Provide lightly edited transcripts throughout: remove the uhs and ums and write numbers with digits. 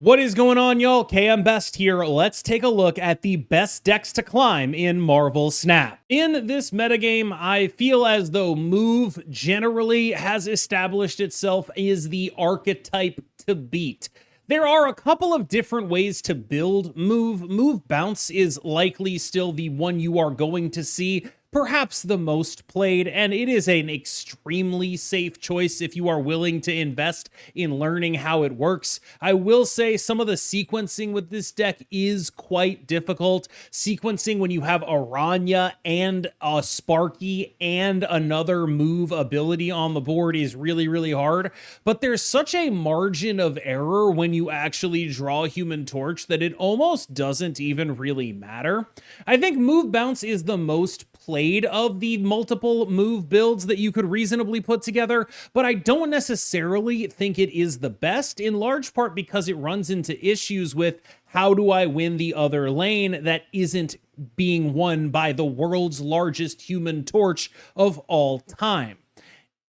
What is going on, y'all? KMBest here. Let's take a look at the best decks to climb in Marvel Snap. In this metagame, I feel as though Move generally has established itself as the archetype to beat. There are a couple of different ways to build Move. Move Bounce is likely still the one you are going to see, perhaps the most played, and it is an extremely safe choice if you are willing to invest in learning how it works. I will say some of the sequencing with this deck is quite difficult. Sequencing when you have Aranya and a Sparky and another move ability on the board is really hard, but there's such a margin of error when you actually draw Human Torch that it almost doesn't even really matter. I think Move Bounce is the most played of the multiple move builds that you could reasonably put together, but I don't necessarily think it is the best, in large part because it runs into issues with how do I win the other lane that isn't being won by the world's largest Human Torch of all time.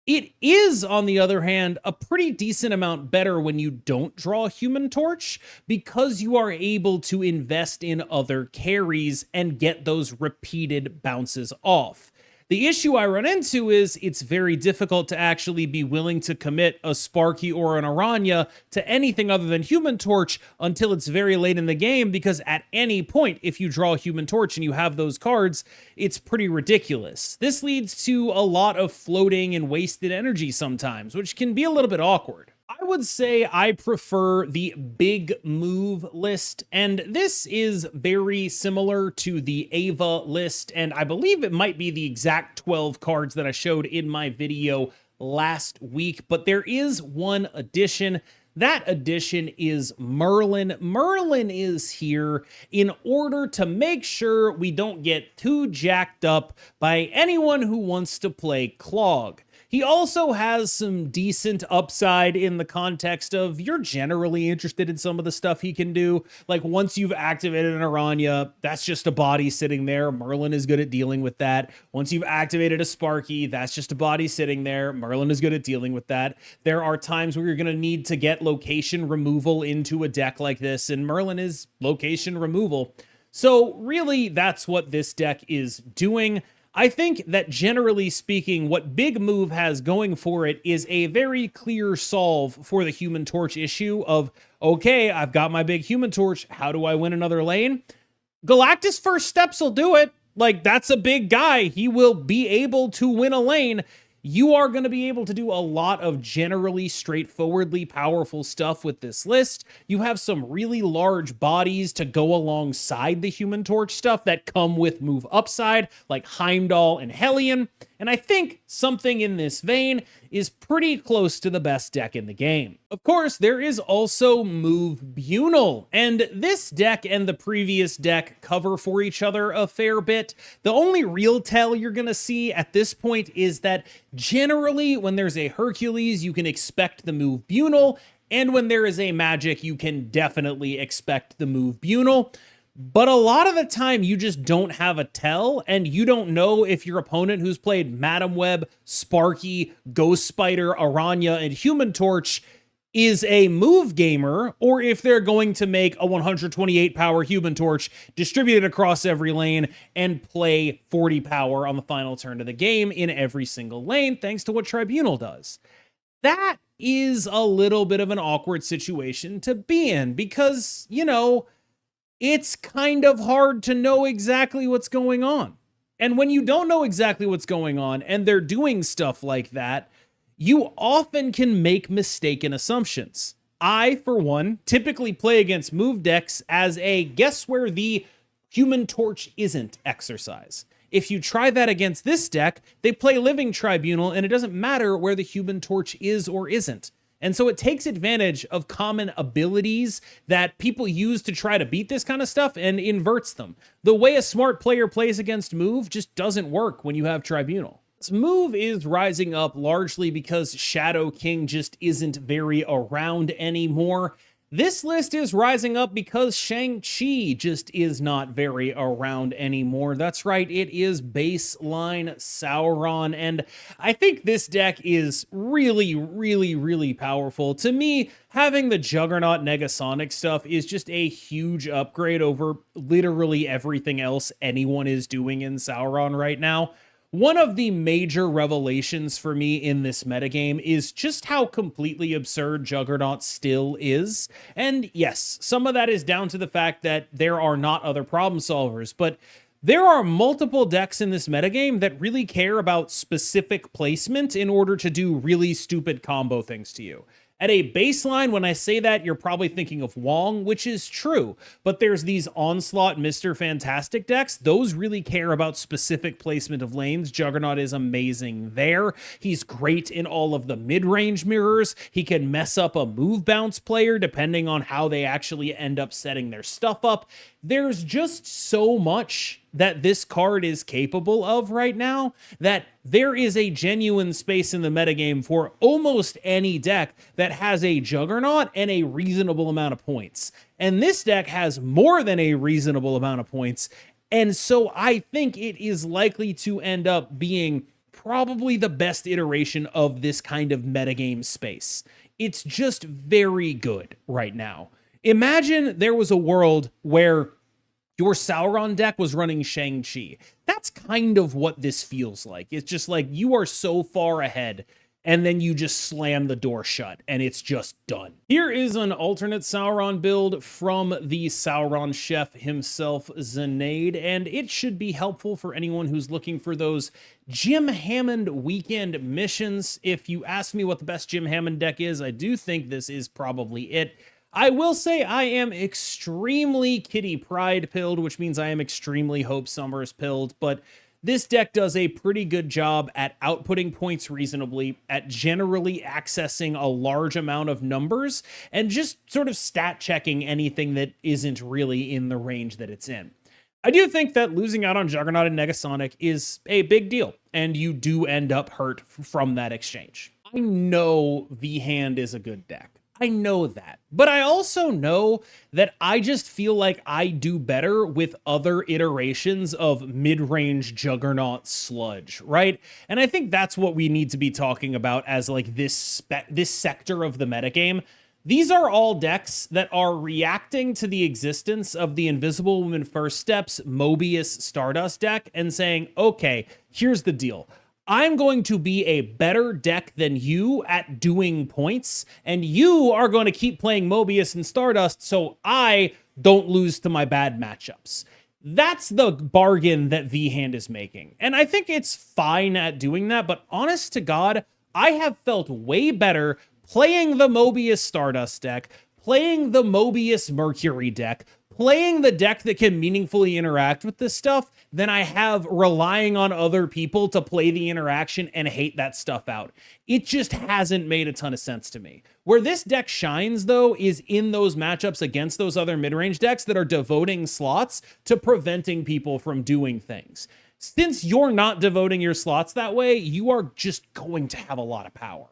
It is, on the other hand, a pretty decent amount better when you don't draw Human Torch because you are able to invest in other carries and get those repeated bounces off. The issue I run into is it's very difficult to actually be willing to commit a Sparky or an Aranya to anything other than Human Torch until it's very late in the game, because at any point, if you draw Human Torch and you have those cards, it's pretty ridiculous. This leads to a lot of floating and wasted energy sometimes, which can be a little bit awkward. I would say I prefer the big move list, and this is very similar to the Ava list, and I believe it might be the exact 12 cards that I showed in my video last week, but there is one addition. That addition is Merlin. Merlin is here in order to make sure we don't get too jacked up by anyone who wants to play Clog. He also has some decent upside in the context of you're generally interested in some of the stuff he can do. Like once you've activated an Aranya, that's just a body sitting there. Merlin is good at dealing with that. Once you've activated a Sparky, that's just a body sitting there. Merlin is good at dealing with that. There are times where you're going to need to get location removal into a deck like this, and Merlin is location removal. So really, that's what this deck is doing. I think that generally speaking, what Big Move has going for it is a very clear solve for the Human Torch issue of, okay, I've got my big Human Torch. How do I win another lane? Galactus First Steps will do it. Like, that's a big guy. He will be able to win a lane. You are going to be able to do a lot of generally straightforwardly powerful stuff with this list. You have some really large bodies to go alongside the Human Torch stuff that come with move upside, like Heimdall and Hellion. And I think something in this vein is pretty close to the best deck in the game. Of course, there is also Tribunal, and this deck and the previous deck cover for each other a fair bit. The only real tell you're going to see at this point is that generally when there's a Hercules, you can expect the Tribunal, and when there is a Magic, you can definitely expect the Tribunal. But a lot of the time, you just don't have a tell, and you don't know if your opponent who's played Madam Web, Sparky, Ghost Spider, Aranya, and Human Torch is a move gamer, or if they're going to make a 128 power Human Torch, distribute it across every lane, and play 40 power on the final turn of the game in every single lane, thanks to what Tribunal does. That is a little bit of an awkward situation to be in, because, you know, it's kind of hard to know exactly what's going on. And when you don't know exactly what's going on and they're doing stuff like that, you often can make mistaken assumptions. I, for one, typically play against move decks as a guess where the Human Torch isn't exercise. If you try that against this deck, they play Living Tribunal and it doesn't matter where the Human Torch is or isn't. And so it takes advantage of common abilities that people use to try to beat this kind of stuff and inverts them. The way a smart player plays against Move just doesn't work when you have Tribunal. This Move is rising up largely because Shadow King just isn't very around anymore. This list is rising up because Shang-Chi just is not very around anymore. That's right, it is baseline Sauron, and I think this deck is really powerful. To me, having the Juggernaut Negasonic stuff is just a huge upgrade over literally everything else anyone is doing in Sauron right now. One of the major revelations for me in this metagame is just how completely absurd Juggernaut still is. And yes, some of that is down to the fact that there are not other problem solvers, but there are multiple decks in this metagame that really care about specific placement in order to do really stupid combo things to you. At a baseline, when I say that, you're probably thinking of Wong, which is true, but there's these Onslaught Mr. Fantastic decks. Those really care about specific placement of lanes. Juggernaut is amazing there. He's great in all of the mid-range mirrors. He can mess up a move bounce player depending on how they actually end up setting their stuff up. There's just so much that this card is capable of right now that there is a genuine space in the metagame for almost any deck that has a Juggernaut and a reasonable amount of points. And this deck has more than a reasonable amount of points. And so I think it is likely to end up being probably the best iteration of this kind of metagame space. It's just very good right now. Imagine there was a world where your Sauron deck was running Shang-Chi. That's kind of what this feels like. It's just like you are so far ahead, and then you just slam the door shut, and it's just done. Here is an alternate Sauron build from the Sauron chef himself, Zenaid, and it should be helpful for anyone who's looking for those Jim Hammond weekend missions. If you ask me what the best Jim Hammond deck is, I do think this is probably it. I will say I am extremely Kitty Pryde pilled, which means I am extremely Hope Summers pilled, but this deck does a pretty good job at outputting points reasonably, at generally accessing a large amount of numbers, and just sort of stat checking anything that isn't really in the range that it's in. I do think that losing out on Juggernaut and Negasonic is a big deal, and you do end up hurt from that exchange. I know V-Hand is a good deck. I know that, but I also know that I just feel like I do better with other iterations of mid-range Juggernaut sludge, right? And I think that's what we need to be talking about as like this sector of the metagame. These are all decks that are reacting to the existence of the Invisible Woman First Steps Mobius Stardust deck and saying, okay, here's the deal. I'm going to be a better deck than you at doing points, and you are going to keep playing Mobius and Stardust so I don't lose to my bad matchups. That's the bargain that V-Hand is making. And I think it's fine at doing that, but honest to God, I have felt way better playing the Mobius Stardust deck, playing the Mobius Mercury deck, playing the deck that can meaningfully interact with this stuff than I have relying on other people to play the interaction and hate that stuff out. It just hasn't made a ton of sense to me. Where this deck shines, though, is in those matchups against those other mid-range decks that are devoting slots to preventing people from doing things. Since you're not devoting your slots that way, you are just going to have a lot of power.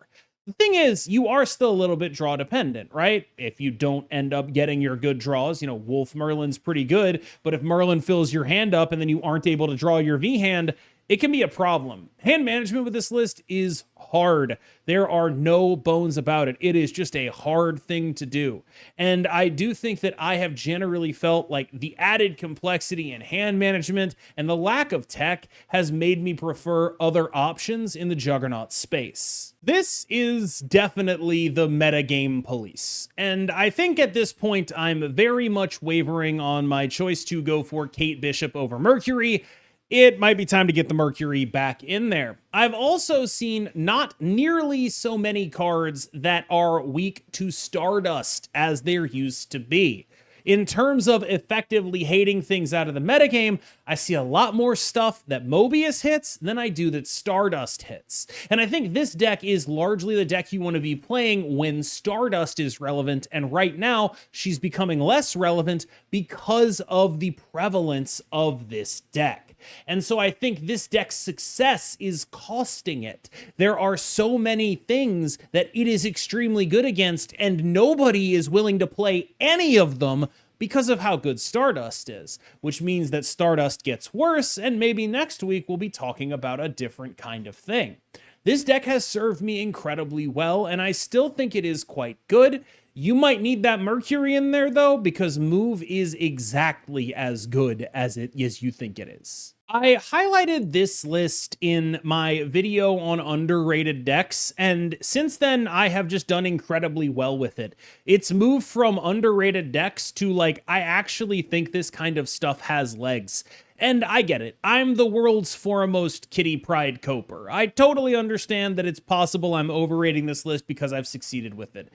The thing is, you are still a little bit draw dependent, right? If you don't end up getting your good draws, you know, Wolf Merlin's pretty good, but if Merlin fills your hand up and then you aren't able to draw your V hand, it can be a problem. Hand management with this list is hard. There are no bones about it. It is just a hard thing to do. And I do think that I have generally felt like the added complexity in hand management and the lack of tech has made me prefer other options in the Juggernaut space. This is definitely the metagame police. And I think at this point, I'm very much wavering on my choice to go for Kate Bishop over Mercury. It might be time to get the Mercury back in there. I've also seen not nearly so many cards that are weak to Stardust as there used to be. In terms of effectively hating things out of the metagame, I see a lot more stuff that Mobius hits than I do that Stardust hits. And I think this deck is largely the deck you want to be playing when Stardust is relevant, and right now she's becoming less relevant because of the prevalence of this deck. And so I think this deck's success is costing it. There are so many things that it is extremely good against, and nobody is willing to play any of them because of how good Stardust is, which means that Stardust gets worse, and maybe next week we'll be talking about a different kind of thing. This deck has served me incredibly well, and I still think it is quite good. You might need that Mercury in there, though, because Move is exactly as good as you think it is. I highlighted this list in my video on underrated decks, and since then I have just done incredibly well with it. It's moved from underrated decks to like, I actually think this kind of stuff has legs. And I get it. I'm the world's foremost kitty pride coper. I totally understand that it's possible I'm overrating this list because I've succeeded with it.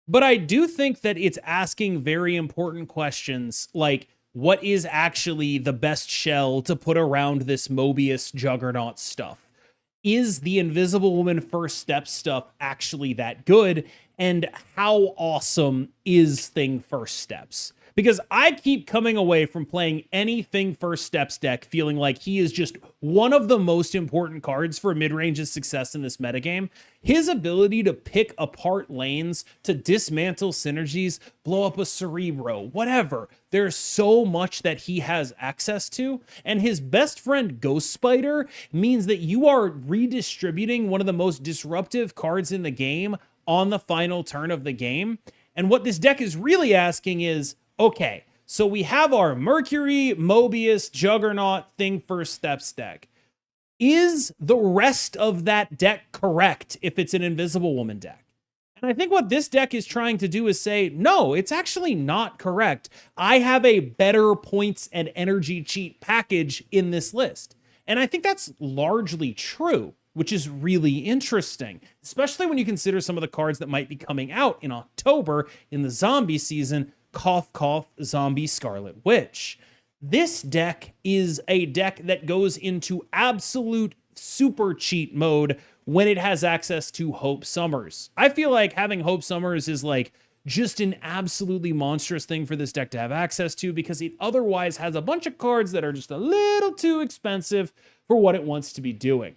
But I do think that it's asking very important questions like, what is actually the best shell to put around this Mobius Juggernaut stuff? Is the Invisible Woman First Step stuff actually that good? And how awesome is Thing First Steps? Because I keep coming away from playing any Thing First Steps deck feeling like he is just one of the most important cards for mid-range's success in this metagame. His ability to pick apart lanes, to dismantle synergies, blow up a Cerebro, whatever. There's so much that he has access to, and his best friend Ghost Spider means that you are redistributing one of the most disruptive cards in the game on the final turn of the game. And what this deck is really asking is, okay, so we have our Mercury, Mobius, Juggernaut, Thing First Steps deck. Is the rest of that deck correct if it's an Invisible Woman deck? And I think what this deck is trying to do is say, no, it's actually not correct. I have a better points and energy cheat package in this list. And I think that's largely true, which is really interesting, especially when you consider some of the cards that might be coming out in October in the zombie season. Cough, cough, zombie Scarlet Witch. This deck is a deck that goes into absolute super cheat mode when it has access to Hope Summers. I feel like having Hope Summers is like just an absolutely monstrous thing for this deck to have access to, because it otherwise has a bunch of cards that are just a little too expensive for what it wants to be doing.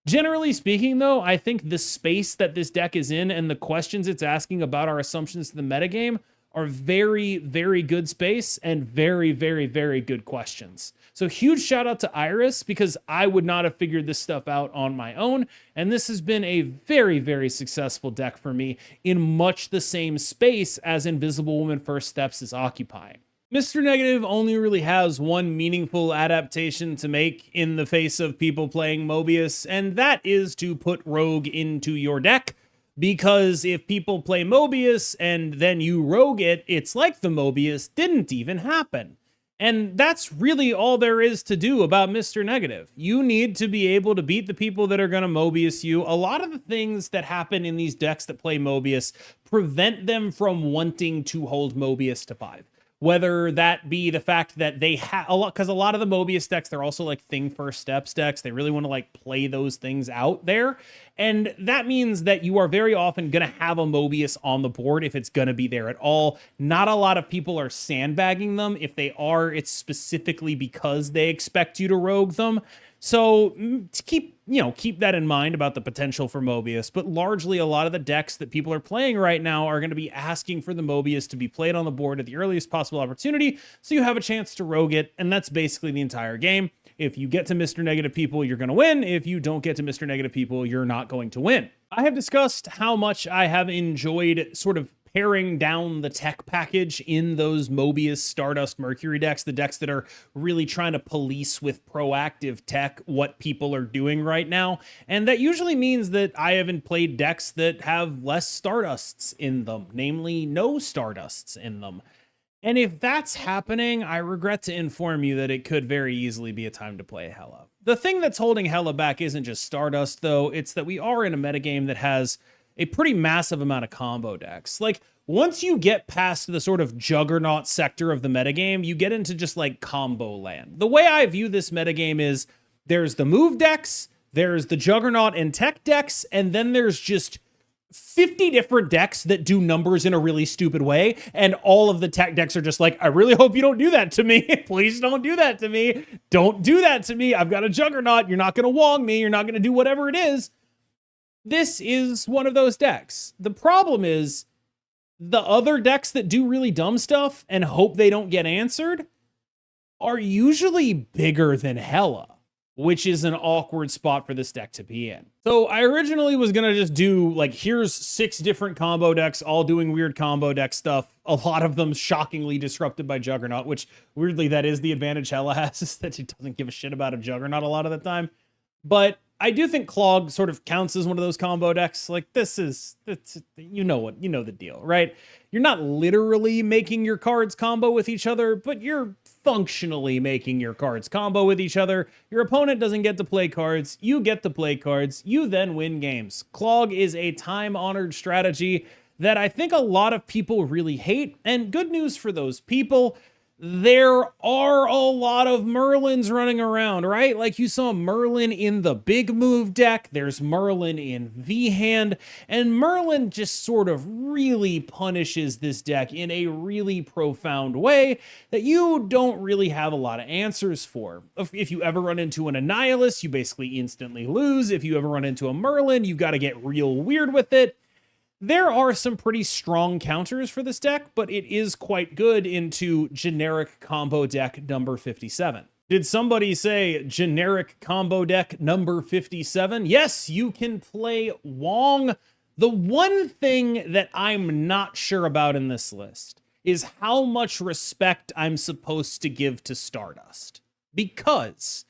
Generally speaking, though, I think the space that this deck is in and the questions it's asking about our assumptions to the metagame are very, very good space and very, very, very good questions. So huge shout out to Iris, because I would not have figured this stuff out on my own. And this has been a very, very successful deck for me in much the same space as Invisible Woman First Steps is occupying. Mr. Negative only really has one meaningful adaptation to make in the face of people playing Mobius, and that is to put Rogue into your deck. Because if people play Mobius and then you rogue it, it's like the Mobius didn't even happen. And that's really all there is to do about Mr. Negative. You need to be able to beat the people that are going to Mobius you. A lot of the things that happen in these decks that play Mobius prevent them from wanting to hold Mobius to 5. Whether that be the fact that they have a lot, because a lot of the Mobius decks, they're also like Thing First Steps decks. They really want to like play those things out there. And that means that you are very often going to have a Mobius on the board if it's going to be there at all. Not a lot of people are sandbagging them. If they are, it's specifically because they expect you to rogue them. So to keep that in mind about the potential for Mobius, but largely a lot of the decks that people are playing right now are going to be asking for the Mobius to be played on the board at the earliest possible opportunity, so you have a chance to rogue it, and that's basically the entire game. If you get to Mr. Negative people, you're going to win. If you don't get to Mr. Negative people, you're not going to win. I have discussed how much I have enjoyed sort of paring down the tech package in those Mobius, Stardust, Mercury decks, the decks that are really trying to police with proactive tech what people are doing right now. And that usually means that I haven't played decks that have less Stardusts in them, namely no Stardusts in them. And if that's happening, I regret to inform you that it could very easily be a time to play Hela. The thing that's holding Hela back isn't just Stardust, though. It's that we are in a metagame that has a pretty massive amount of combo decks. Like, once you get past the sort of Juggernaut sector of the metagame, you get into just like combo land. The way I view this metagame is there's the move decks, there's the Juggernaut and tech decks, and then there's just 50 different decks that do numbers in a really stupid way, and all of the tech decks are just like, I really hope you don't do that to me. Please don't do that to me. Don't do that to me. I've got a Juggernaut. You're not going to Wong me. You're not going to do whatever it is. This is one of those decks. The problem is the other decks that do really dumb stuff and hope they don't get answered are usually bigger than Hela, which is an awkward spot for this deck to be in. So I originally was going to just do like, here's 6 different combo decks, all doing weird combo deck stuff. A lot of them shockingly disrupted by Juggernaut, which weirdly, that is the advantage Hela has, is that she doesn't give a shit about a Juggernaut a lot of the time. But I do think Clog sort of counts as one of those combo decks. Like you know the deal, right? You're not literally making your cards combo with each other, but you're functionally making your cards combo with each other. Your opponent doesn't get to play cards. You get to play cards. You then win games. Clog is a time-honored strategy that I think a lot of people really hate. And good news for those people, there are a lot of Merlins running around, right? Like you saw Merlin in the big move deck. There's Merlin in V-Hand. And Merlin just sort of really punishes this deck in a really profound way that you don't really have a lot of answers for. If you ever run into an Annihilus, you basically instantly lose. If you ever run into a Merlin, you've got to get real weird with it. There are some pretty strong counters for this deck, but it is quite good into generic combo deck number 57. Did somebody say generic combo deck number 57? Yes, you can play Wong. The one thing that I'm not sure about in this list is how much respect I'm supposed to give to Stardust. Because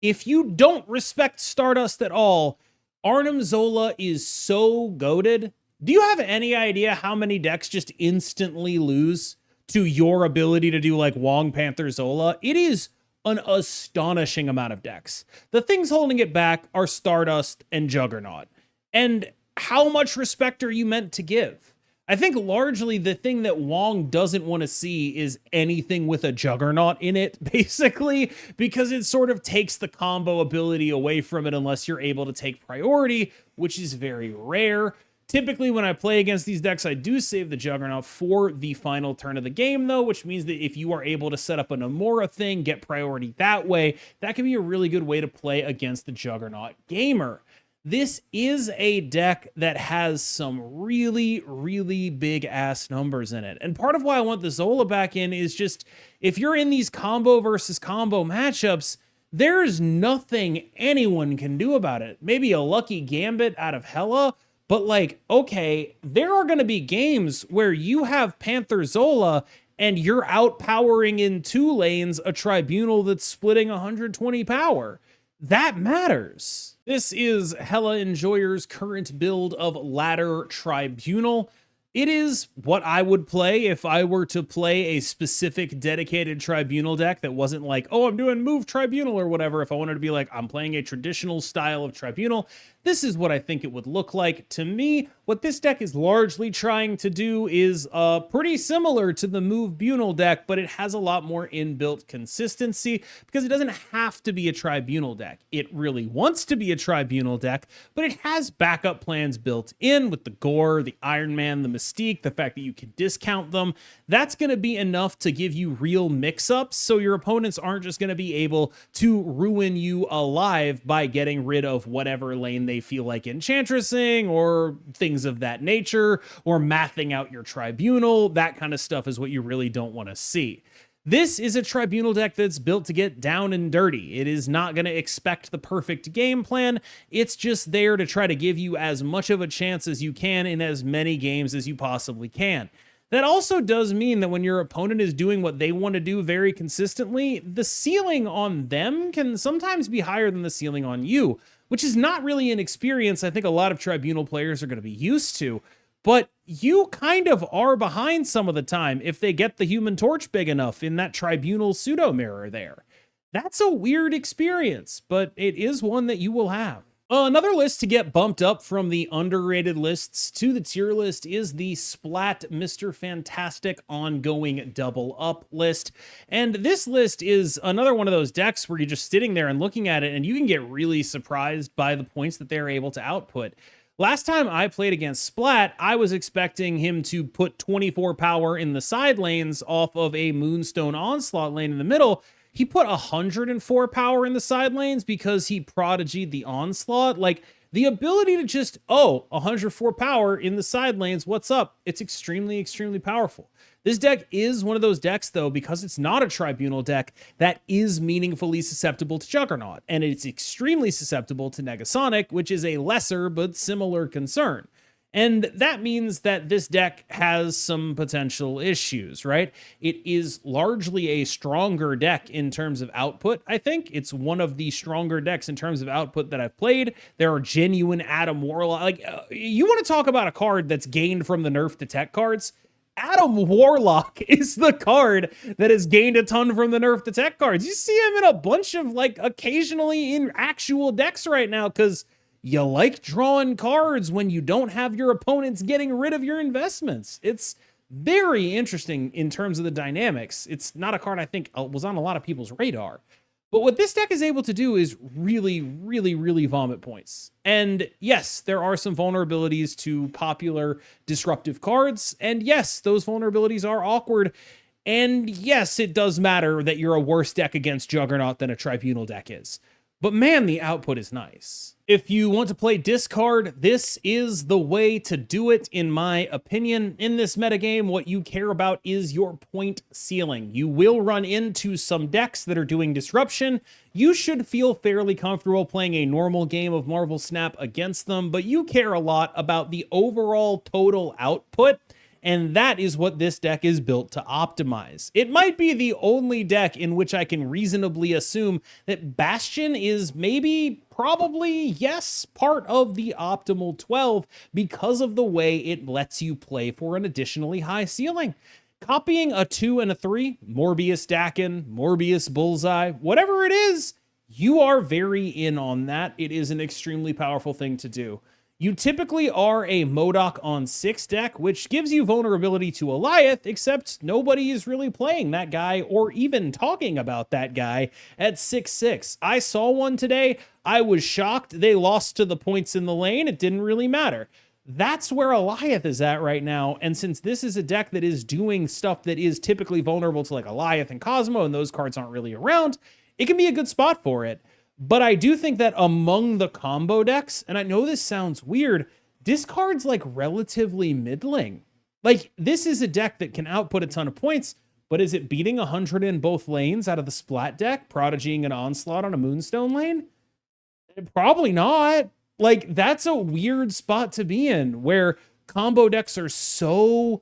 if you don't respect Stardust at all, Arnim Zola is so goated. Do you have any idea how many decks just instantly lose to your ability to do like Wong, Panther, Zola? It is an astonishing amount of decks. The things holding it back are Stardust and Juggernaut. And how much respect are you meant to give? I think largely the thing that Wong doesn't want to see is anything with a Juggernaut in it, basically, because it sort of takes the combo ability away from it unless you're able to take priority, which is very rare. Typically, when I play against these decks, I do save the Juggernaut for the final turn of the game, though, which means that if you are able to set up a Nomura thing, get priority that way, that can be a really good way to play against the Juggernaut gamer. This is a deck that has some really, really big-ass numbers in it. And part of why I want the Zola back in is just, if you're in these combo versus combo matchups, there's nothing anyone can do about it. Maybe a lucky gambit out of Hela, but like, okay, there are going to be games where you have Panther Zola and you're outpowering in 2 lanes a Tribunal that's splitting 120 power. That matters. This is Hela Enjoyer's current build of Ladder Tribunal. It is what I would play if I were to play a specific dedicated Tribunal deck that wasn't like, oh, I'm doing Move Tribunal or whatever. If I wanted to be like, I'm playing a traditional style of Tribunal, this is what I think it would look like. To me, what this deck is largely trying to do is pretty similar to the Move Bunal deck, but it has a lot more inbuilt consistency because it doesn't have to be a Tribunal deck. It really wants to be a Tribunal deck, but it has backup plans built in with the Gore, the Iron Man, the Mystique, the fact that you can discount them. That's going to be enough to give you real mix-ups, so your opponents aren't just going to be able to ruin you alive by getting rid of whatever lane they feel like Enchantressing or things of that nature, or mathing out your Tribunal. That kind of stuff is what you really don't want to see. This is a Tribunal deck that's built to get down and dirty. It is not going to expect the perfect game plan. It's just there to try to give you as much of a chance as you can in as many games as you possibly can. That also does mean that when your opponent is doing what they want to do very consistently, the ceiling on them can sometimes be higher than the ceiling on you, which is not really an experience I think a lot of Tribunal players are going to be used to. But you kind of are behind some of the time if they get the Human Torch big enough in that Tribunal pseudo mirror there. That's a weird experience, but it is one that you will have. Another list to get bumped up from the underrated lists to the tier list is the Splat Mr. Fantastic ongoing double up list. And this list is another one of those decks where you're just sitting there and looking at it and you can get really surprised by the points that they're able to output. Last time I played against Splat, I was expecting him to put 24 power in the side lanes off of a Moonstone Onslaught lane in the middle. He put 104 power in the side lanes because he prodigied the Onslaught. Like, the ability to just, 104 power in the side lanes, what's up? It's extremely, extremely powerful. This deck is one of those decks, though, because it's not a Tribunal deck, that is meaningfully susceptible to Juggernaut, and it's extremely susceptible to Negasonic, which is a lesser but similar concern. And that means that this deck has some potential issues, right? It is largely a stronger deck in terms of output, I think. It's one of the stronger decks in terms of output that I've played. There are genuine Adam Warlock. Like, you want to talk about a card that's gained from the nerf to tech cards? Adam Warlock is the card that has gained a ton from the nerf to tech cards. You see him in a bunch of, like, occasionally in actual decks right now, because you like drawing cards when you don't have your opponents getting rid of your investments. It's very interesting in terms of the dynamics. It's not a card I think was on a lot of people's radar. But what this deck is able to do is really, really, really vomit points. And yes, there are some vulnerabilities to popular disruptive cards. And yes, those vulnerabilities are awkward. And yes, it does matter that you're a worse deck against Juggernaut than a Tribunal deck is. But man, the output is nice. If you want to play discard, this is the way to do it, in my opinion. In this metagame, what you care about is your point ceiling. You will run into some decks that are doing disruption. You should feel fairly comfortable playing a normal game of Marvel Snap against them, but you care a lot about the overall total output. And that is what this deck is built to optimize. It might be the only deck in which I can reasonably assume that Bastion is probably, yes, part of the optimal 12 because of the way it lets you play for an additionally high ceiling. Copying a 2 and a 3, Morbius Dakin, Morbius Bullseye, whatever it is, you are very in on that. It is an extremely powerful thing to do. You typically are a MODOK on 6 deck, which gives you vulnerability to Alioth, except nobody is really playing that guy or even talking about that guy at 6/6. I saw one today. I was shocked. They lost to the points in the lane. It didn't really matter. That's where Alioth is at right now. And since this is a deck that is doing stuff that is typically vulnerable to like Alioth and Cosmo, and those cards aren't really around, it can be a good spot for it. But I do think that among the combo decks, and I know this sounds weird, discard's like relatively middling. Like, this is a deck that can output a ton of points, but is it beating 100 in both lanes out of the Splat deck, prodigying an Onslaught on a Moonstone lane? Probably not. Like, that's a weird spot to be in, where combo decks are so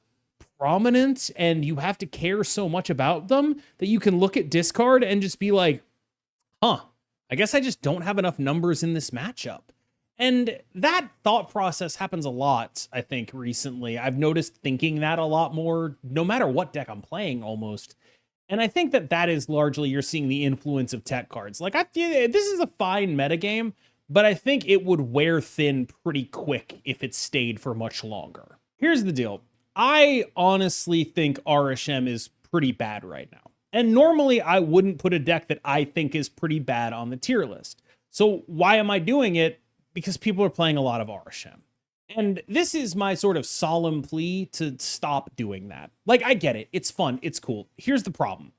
prominent and you have to care so much about them that you can look at discard and just be like, huh, I guess I just don't have enough numbers in this matchup. And that thought process happens a lot, I think, recently. I've noticed thinking that a lot more, no matter what deck I'm playing, almost. And I think that that is largely, you're seeing the influence of tech cards. Like, this is a fine metagame, but I think it would wear thin pretty quick if it stayed for much longer. Here's the deal. I honestly think RSM is pretty bad right now. And normally I wouldn't put a deck that I think is pretty bad on the tier list. So why am I doing it? Because people are playing a lot of RSM. And this is my sort of solemn plea to stop doing that. Like, I get it. It's fun. It's cool. Here's the problem.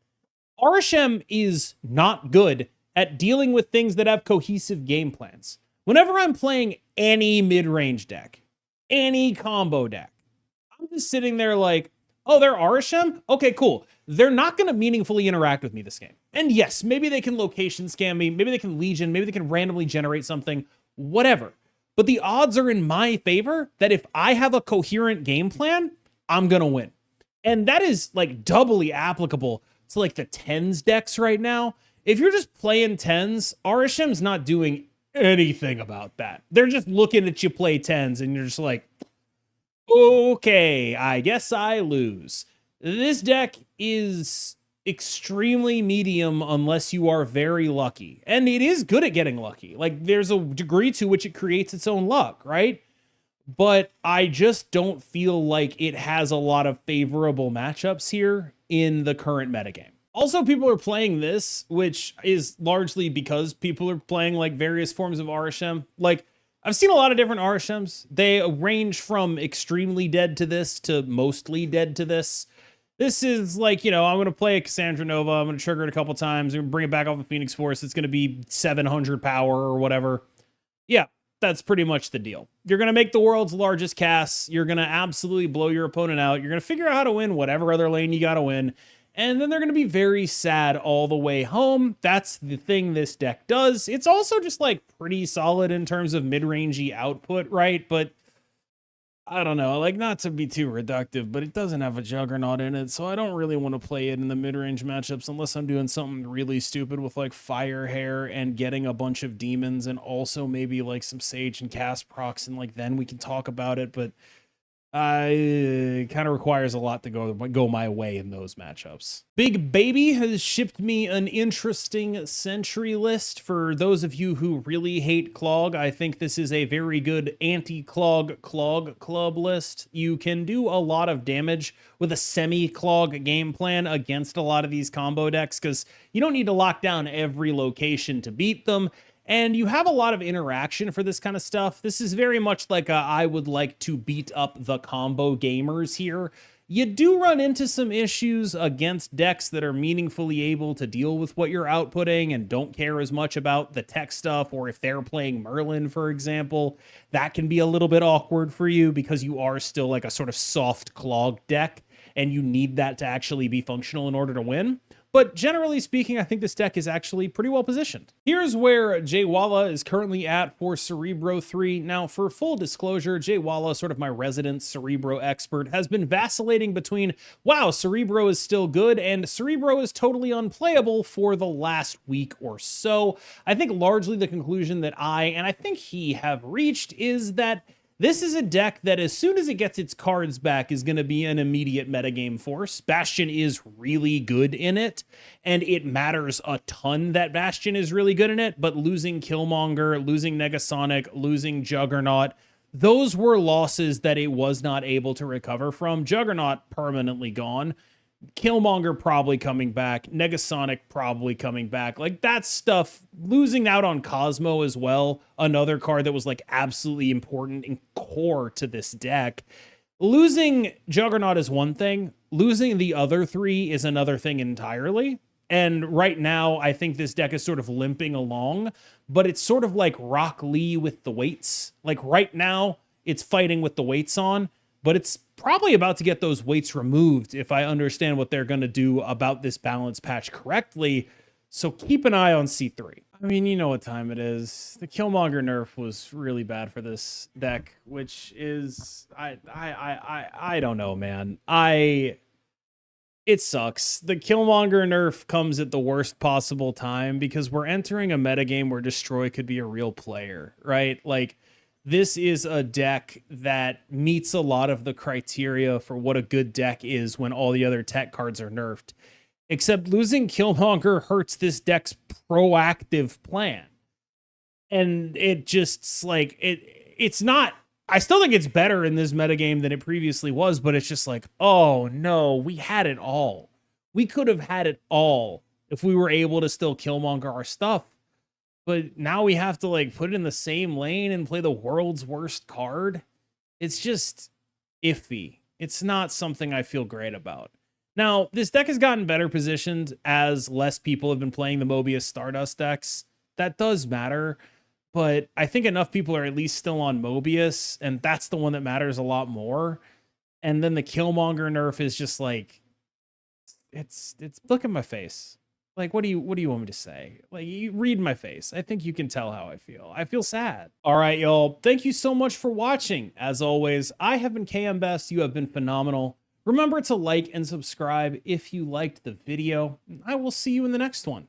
RSM is not good at dealing with things that have cohesive game plans. Whenever I'm playing any mid-range deck, any combo deck, I'm just sitting there like, oh, they're RSM? Okay, cool. They're not going to meaningfully interact with me this game. And yes, maybe they can location scam me, maybe they can Legion, maybe they can randomly generate something, whatever. But the odds are in my favor that if I have a coherent game plan, I'm going to win. And that is like doubly applicable to like the 10s decks right now. If you're just playing 10s, RSM's not doing anything about that. They're just looking at you play 10s and you're just like, okay, I guess I lose. This deck is extremely medium unless you are very lucky. And it is good at getting lucky. Like, there's a degree to which it creates its own luck, right? But I just don't feel like it has a lot of favorable matchups here in the current metagame. Also, people are playing this, which is largely because people are playing like various forms of RSM. Like, I've seen a lot of different RSMs. They range from extremely dead to this to mostly dead to this. This is like, you know, I'm going to play a Cassandra Nova. I'm going to trigger it a couple times. I'm going to bring it back off of Phoenix Force. It's going to be 700 power or whatever. Yeah, that's pretty much the deal. You're going to make the world's largest cast. You're going to absolutely blow your opponent out. You're going to figure out how to win whatever other lane you got to win. And then they're going to be very sad all the way home. That's the thing this deck does. It's also just like pretty solid in terms of mid-rangey output, right? But I don't know, like, not to be too reductive, but it doesn't have a Juggernaut in it, so I don't really want to play it in the mid-range matchups unless I'm doing something really stupid with like Fire Hair and getting a bunch of demons and also maybe like some Sage and cast procs, and like then we can talk about it. But it kind of requires a lot to go my way in those matchups. Big Baby has shipped me an interesting Sentry list. For those of you who really hate Clog, I think this is a very good anti-Clog club list. You can do a lot of damage with a semi-Clog game plan against a lot of these combo decks because you don't need to lock down every location to beat them. And you have a lot of interaction for this kind of stuff. This is very much like I would like to beat up the combo gamers here. You do run into some issues against decks that are meaningfully able to deal with what you're outputting and don't care as much about the tech stuff, or if they're playing Merlin, for example, that can be a little bit awkward for you because you are still like a sort of soft Clog deck and you need that to actually be functional in order to win. But generally speaking, I think this deck is actually pretty well positioned. Here's where Jay Walla is currently at for Cerebro 3. Now, for full disclosure, Jay Walla, sort of my resident Cerebro expert, has been vacillating between, wow, Cerebro is still good, and Cerebro is totally unplayable for the last week or so. I think largely the conclusion that and I think he have reached is that this is a deck that as soon as it gets its cards back is going to be an immediate metagame force. Bastion is really good in it, and it matters a ton that Bastion is really good in it, but losing Killmonger, losing Negasonic, losing Juggernaut, those were losses that it was not able to recover from. Juggernaut permanently gone. Killmonger probably coming back, Negasonic probably coming back. Like, that stuff, losing out on Cosmo as well, another card that was like absolutely important and core to this deck. Losing Juggernaut is one thing, losing the other three is another thing entirely. And right now, I think this deck is sort of limping along, but it's sort of like Rock Lee with the weights. Like, right now, it's fighting with the weights on, but it's probably about to get those weights removed if I understand what they're going to do about this balance patch correctly. So keep an eye on C3. I mean, you know what time it is. The Killmonger nerf was really bad for this deck, which is I don't know, man. It sucks. The Killmonger nerf comes at the worst possible time because we're entering a metagame where Destroy could be a real player, right? Like, this is a deck that meets a lot of the criteria for what a good deck is when all the other tech cards are nerfed. Except losing Killmonger hurts this deck's proactive plan. And it just, like, it's not... I still think it's better in this metagame than it previously was, but it's just like, oh no, we had it all. We could have had it all if we were able to still Killmonger our stuff. But now we have to like put it in the same lane and play the world's worst card. It's just iffy. It's not something I feel great about. Now, this deck has gotten better positioned as less people have been playing the Mobius Stardust decks. That does matter, but I think enough people are at least still on Mobius, and that's the one that matters a lot more. And then the Killmonger nerf is just like, it's look at my face. Like, what do you want me to say? Like, you read my face. I think you can tell how I feel. I feel sad. All right, y'all. Thank you so much for watching. As always, I have been KMBest. You have been phenomenal. Remember to like and subscribe if you liked the video. I will see you in the next one.